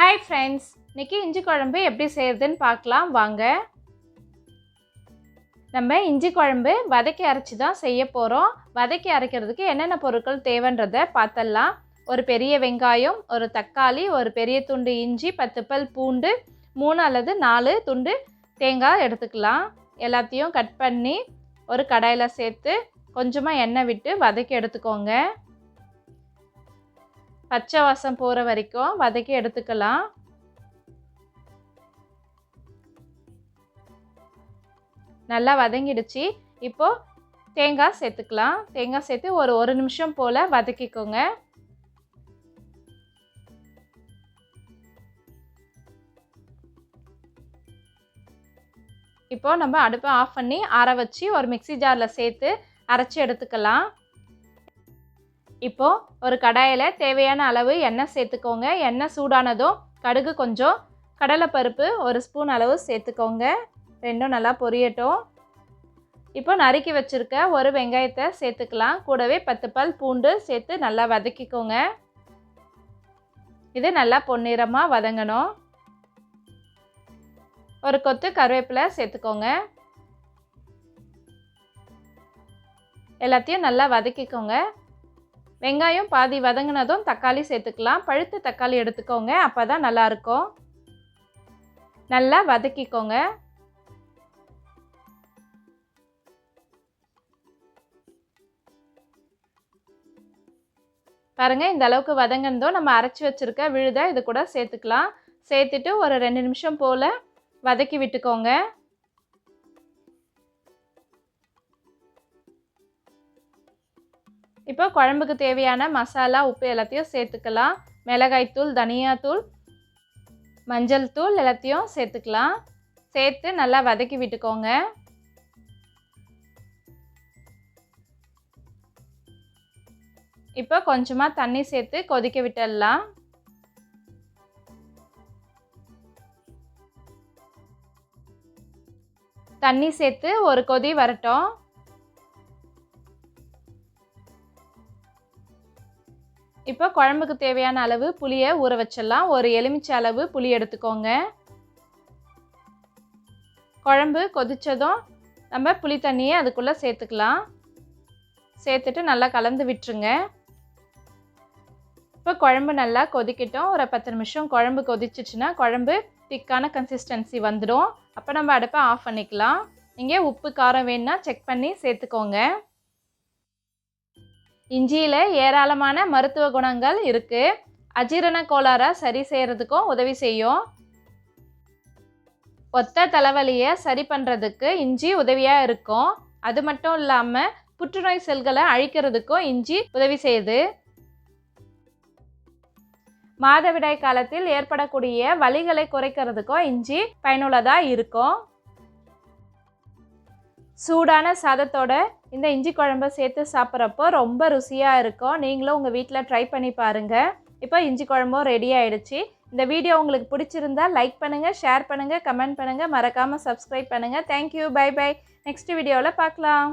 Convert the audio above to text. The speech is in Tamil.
ஹாய் ஃப்ரெண்ட்ஸ், இன்றைக்கி இஞ்சி குழம்பு எப்படி செய்கிறதுன்னு பார்க்கலாம் வாங்க. நம்ம இஞ்சி குழம்பு வதக்கி அரைச்சி தான் செய்ய போகிறோம். வதக்கி அரைக்கிறதுக்கு என்னென்ன பொருட்கள் தேவைன்றதை பார்த்துடலாம். ஒரு பெரிய வெங்காயம், ஒரு தக்காளி, ஒரு பெரிய துண்டு இஞ்சி, 10 பல் பூண்டு, 3 அல்லது 4 துண்டு தேங்காய் எடுத்துக்கலாம். எல்லாத்தையும் கட் பண்ணி ஒரு கடாயில் சேர்த்து கொஞ்சமாக எண்ணெய் விட்டு வதக்கி எடுத்துக்கோங்க. பச்சை வாசம் போகிற வரைக்கும் வதக்கி எடுத்துக்கலாம். நல்லா வதங்கிடுச்சு. இப்போது தேங்காய் சேர்த்துக்கலாம். தேங்காய் சேர்த்து ஒரு நிமிஷம் போல் வதக்கிக்கோங்க. இப்போது நம்ம அடுப்பை ஆஃப் பண்ணி ஆற வச்சு ஒரு மிக்ஸி ஜாரில் சேர்த்து அரைச்சி எடுத்துக்கலாம். இப்போது ஒரு கடாயில் தேவையான அளவு எண்ணெய் சேர்த்துக்கோங்க. எண்ணெய் சூடானதும் கடுகு கொஞ்சம், கடலைப்பருப்பு 1 ஸ்பூன் அளவு சேர்த்துக்கோங்க. ரெண்டும் நல்லா பொரியட்டும். இப்போ நறுக்கி வச்சுருக்க ஒரு வெங்காயத்தை சேர்த்துக்கலாம். கூடவே 10 பல் பூண்டு சேர்த்து நல்லா வதக்கிக்கோங்க. இது நல்லா பொன்னிறமாக வதங்கணும். ஒரு கொத்து கருவேப்பிலை சேர்த்துக்கோங்க. எல்லாத்தையும் நல்லா வதக்கிக்கோங்க. வெங்காயம் பாதி வதங்கினதும் தக்காளி சேர்த்துக்கலாம். பழுத்த தக்காளி எடுத்துக்கோங்க, அப்போ தான் நல்லாயிருக்கும். நல்லா வதக்கிக்கோங்க. பாருங்கள், இந்த அளவுக்கு வதங்கினதும் நம்ம அரைச்சி வச்சுருக்க விழுதை இது கூட சேர்த்துக்கலாம். சேர்த்துட்டு ஒரு 2 நிமிஷம் போல் வதக்கி விட்டுக்கோங்க. இப்போ குழம்புக்கு தேவையான மசாலா, உப்பு எல்லாத்தையும் சேர்த்துக்கலாம். மிளகாய்த்தூள், தனியாத்தூள், மஞ்சள் தூள் எல்லாத்தையும் சேர்த்துக்கலாம். சேர்த்து நல்லா வதக்கி விட்டுக்கோங்க. இப்போ கொஞ்சமாக தண்ணி சேர்த்து கொதிக்க விட்டுடலாம். தண்ணி சேர்த்து ஒரு கொதி வரட்டும். இப்போ குழம்புக்கு தேவையான அளவு புளியை ஊற வச்சிடலாம். ஒரு எலுமிச்சை அளவு புளி எடுத்துக்கோங்க. குழம்பு கொதித்ததும் நம்ம புளி தண்ணியை அதுக்குள்ளே சேர்த்துக்கலாம். சேர்த்துட்டு நல்லா கலந்து விட்டுருங்க. இப்போ குழம்பு நல்லா கொதிக்கட்டும். ஒரு 10 நிமிஷம் குழம்பு கொதிச்சிச்சுன்னா குழம்பு திக்கான கன்சிஸ்டன்சி வந்துடும். அப்போ நம்ம அடுப்பை ஆஃப் பண்ணிக்கலாம். நீங்கள் உப்பு காரம் வேணுன்னா செக் பண்ணி சேர்த்துக்கோங்க. இஞ்சியில் ஏராளமான மருத்துவ குணங்கள் இருக்குது. அஜீரண கோளாறை சரி செய்கிறதுக்கும் உதவி செய்யும். ஒத்த தலைவலியை சரி பண்ணுறதுக்கு இஞ்சி உதவியாக இருக்கும். அது மட்டும் இல்லாமல் புற்றுநோய் செல்களை அழிக்கிறதுக்கும் இஞ்சி உதவி செய்யுது. மாதவிடாய் காலத்தில் ஏற்படக்கூடிய வலிகளை குறைக்கிறதுக்கும் இஞ்சி பயனுள்ளதாக இருக்கும். சூடான சாதத்தோட இந்த இஞ்சி குழம்பை சேர்த்து சாப்பிட்றப்போ ரொம்ப ருசியாக இருக்கும். நீங்களும் உங்கள் வீட்டில் ட்ரை பண்ணி பாருங்கள். இப்போ இஞ்சி குழம்பும் ரெடி ஆகிடுச்சு. இந்த வீடியோ உங்களுக்கு பிடிச்சிருந்தா லைக் பண்ணுங்கள், ஷேர் பண்ணுங்கள், கமெண்ட் பண்ணுங்கள், மறக்காமல் சப்ஸ்கிரைப் பண்ணுங்கள். Thank you, by by. நெக்ஸ்ட் வீடியோவில் பார்க்கலாம்.